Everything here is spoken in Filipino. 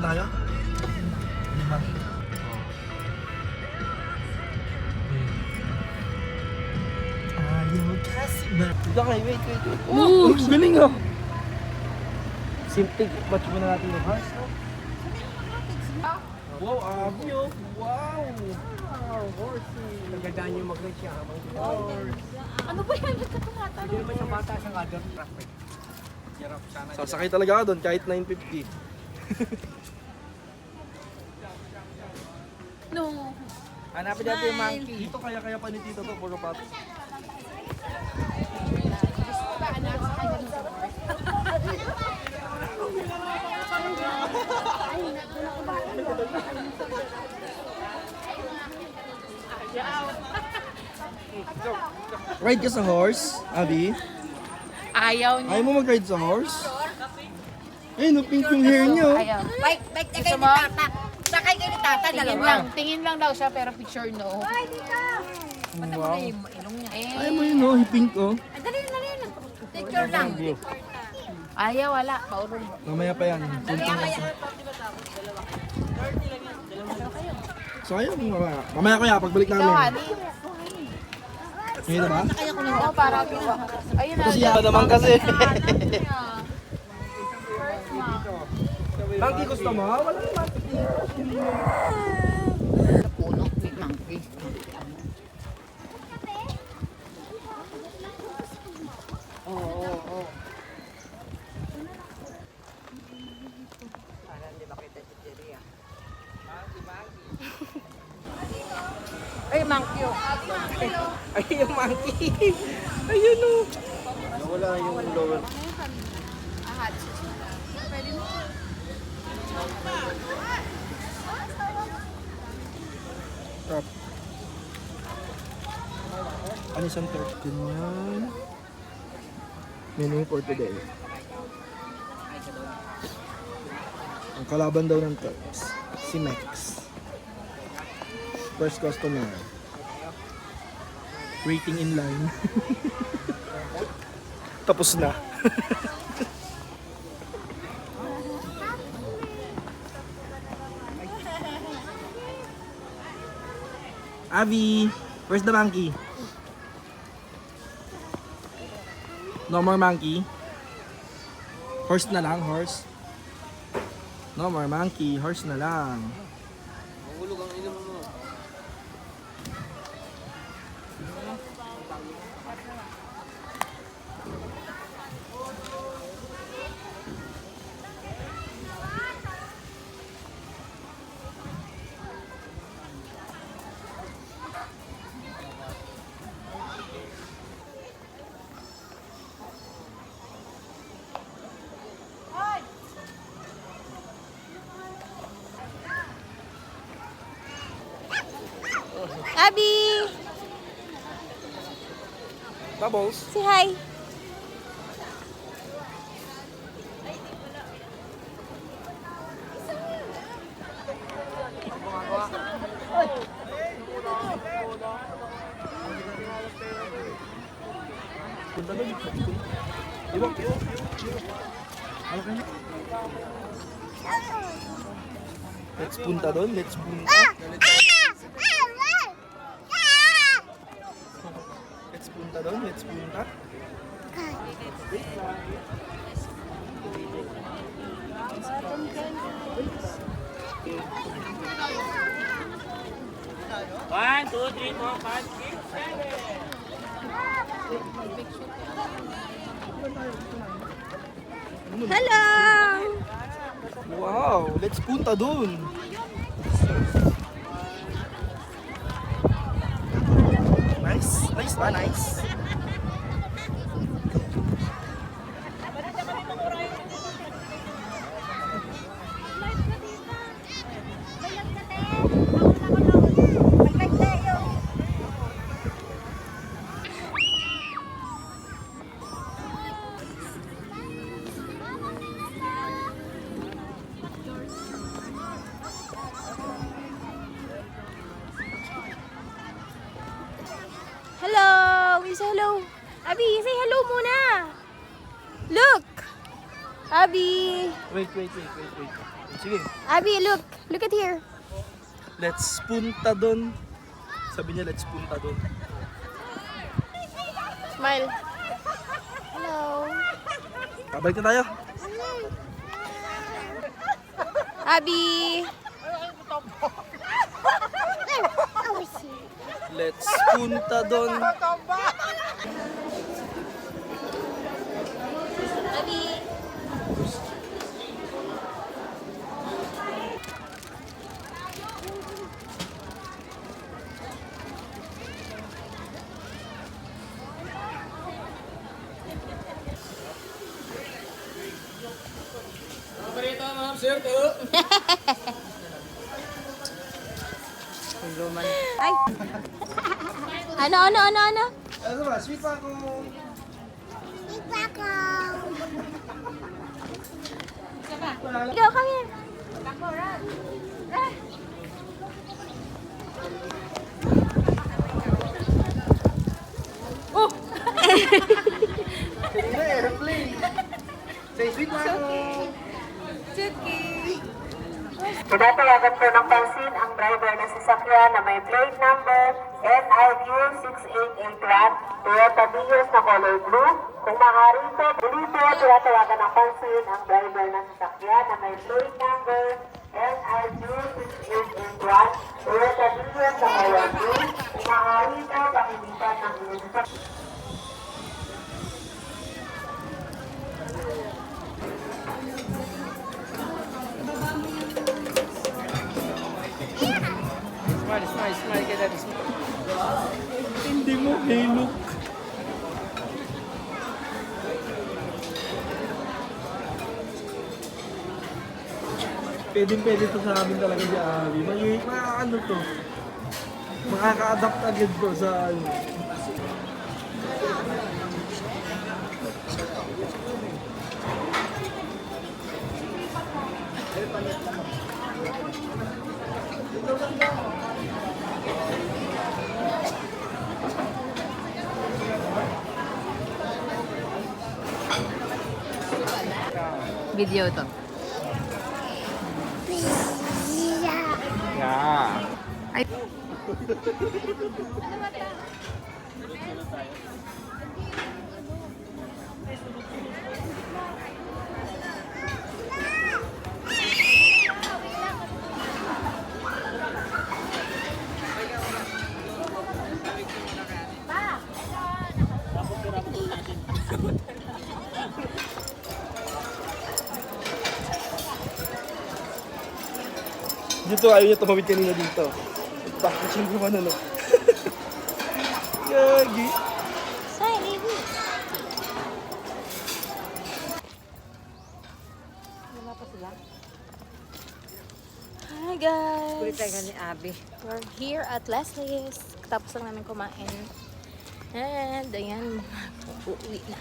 Ilan tayo? 5. Ayaw kasi ba? Dito kayo, wait. Oh, ang galing ah! Simple, watch muna natin yung hearts, no? Wow, abi oh! Wow! Horsey! Nagagaan yung mag-ride siya habang horse. Ano ba yan? Ba't ka tumatalo? Hindi naman sa bata sa other traffic. Sasakay talaga ako doon kahit 950. No. Hanapin natin yung monkey. Dito kaya pa ni Tito to, puro pato. Ride ka sa horse, Abby? Ayaw niya. Ayaw mo mag-ride sa horse? Eh, no, pink yung hair niyo. Ayaw. Bike na kayo ni Tata. Sakay kayo ni Tata, dalawa. Tingin lang daw siya pero picture no. Wow. Ilong niya. Ayaw mo yun, no? Pink, oh. Dali na. Picture lang. Ayaw, wala. Paulong. Mamaya pa yan. So, ayaw mo mamaya. Mamaya ko yan, pagbalik Ikaw, namin. Ali. Ngayon na ba? Oo, para gawa. Ayun na. Kasi yan naman kasi. Monkey gusto mo? Wala naman. Puno, may monkey. Oo. Para hindi makita si Jerry ah. Ay, monkey oh. Ay, yung monkey. Ayun o. Nawala yung lower. Trap. Ano isang trap? Ganyan. Menu for today. Ang kalaban daw ng Turks, si Max. First customer. Waiting in line. Tapos na. Avi, where's the monkey? No more monkey. Horse na lang, horse. No more monkey, horse na lang. Abby! Bubbles. Say hi. Punta doon. Iwak. Ano kayo? Let's punta doon. Let's punta. Let's punta doon. Let's punta. One, two, three, four, five, six, seven. Hello! Wow, let's punta doon. Nice. Nice ba? Nice. Hello! We say hello. Abby, say hello muna. Look! Abby! Wait. Sige. Abby, look. Look at here. Let's punta doon. Sabi niya, let's punta doon. Smile. Hello. Babalik na tayo. Abby. Let's punta doon. Abby. Ay. Ano? Ano ba? Sweet pa ako. Go, come here. Kanina airplane. Say sweet pa ako. Tinatawagan po ng pansin ang driver ng sasakyan na may plate number NIQ 6881 Toyota Vios na color blue. Kung maaari po, muli po tinatawagan ng pansin ang driver ng sasakyan na may plate number NIQ 6881 Toyota Vios na color blue. Kung maaari po, pakilitan ng inyong sasakyan. Smile ka dati. Hindi mo, hey look. Pwede to sa amin talaga si Abby. Ano to? Makaka-adapt agad to sa ano. Video to. Yeah. Ay. Dito, ayaw niya tumawid kanina dito. Bakit siya naman ano? Yagi. Say, baby. Hi guys. Kulit tayo ni Abby. We're here at Leslie's. Tapos lang namin kumain. And ayan, uuwi na.